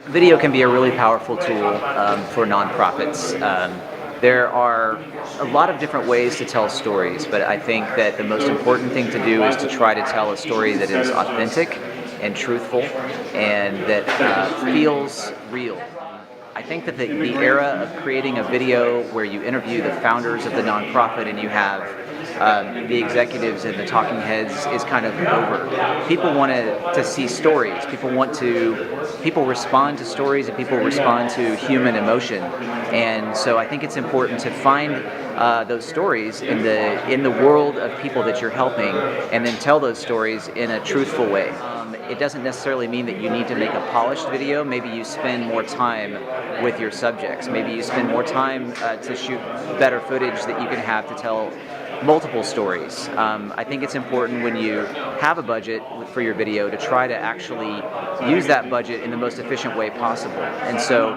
Video can be a really powerful tool for nonprofits. There are a lot of different ways to tell stories, but I think that the most important thing to do is to try to tell a story that is authentic and truthful and that feels real. I think that the era of creating a video where you interview the founders of the nonprofit and you have the executives and the talking heads is kind of over. People want to see stories. People respond to stories and people respond to human emotion. And so I think it's important to find those stories in the world of people that you're helping and then tell those stories in a truthful way. It doesn't necessarily mean that you need to make a polished video. Maybe you spend more time with your subjects. Maybe you spend more time to shoot better footage that you can have to tell multiple stories. I think it's important when you have a budget for your video to try to actually use that budget in the most efficient way possible. And so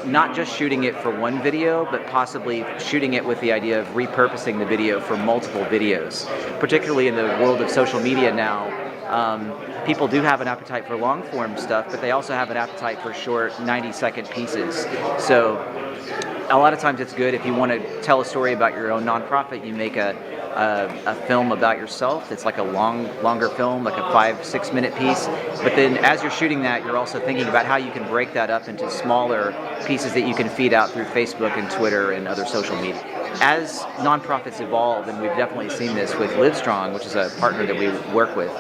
not just shooting it for one video, but possibly shooting it with the idea of repurposing the video for multiple videos. Particularly in the world of social media now, people do have an appetite for long form stuff, but they also have an appetite for short 90-second pieces. So a lot of times it's good if you want to tell a story about your own nonprofit, you make a film about yourself. It's like a longer film, like a 5-6 minute piece. But then as you're shooting that, you're also thinking about how you can break that up into smaller pieces that you can feed out through Facebook and Twitter and other social media. As nonprofits evolve, and we've definitely seen this with LiveStrong, which is a partner that we work with,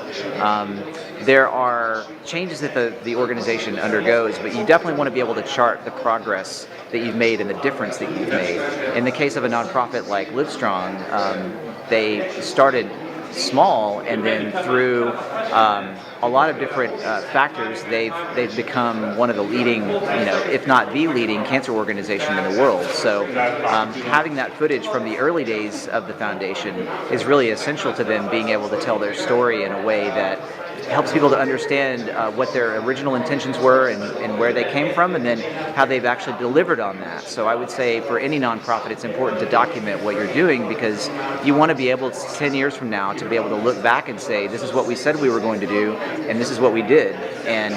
there are changes that the organization undergoes, but you definitely want to be able to chart the progress that you've made and the difference that you've made. In the case of a nonprofit like LiveStrong, they started small, and then through a lot of different factors, they've become one of the leading, if not the leading cancer organization in the world. So having that footage from the early days of the foundation is really essential to them being able to tell their story in a way that helps people to understand what their original intentions were and where they came from, and then how they've actually delivered on that. So I would say for any nonprofit, it's important to document what you're doing, because you want to be able to, 10 years from now, to be able to look back and say, this is what we said we were going to do, and this is what we did. And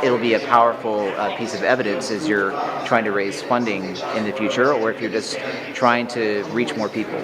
it'll be a powerful piece of evidence as you're trying to raise funding in the future, or if you're just trying to reach more people.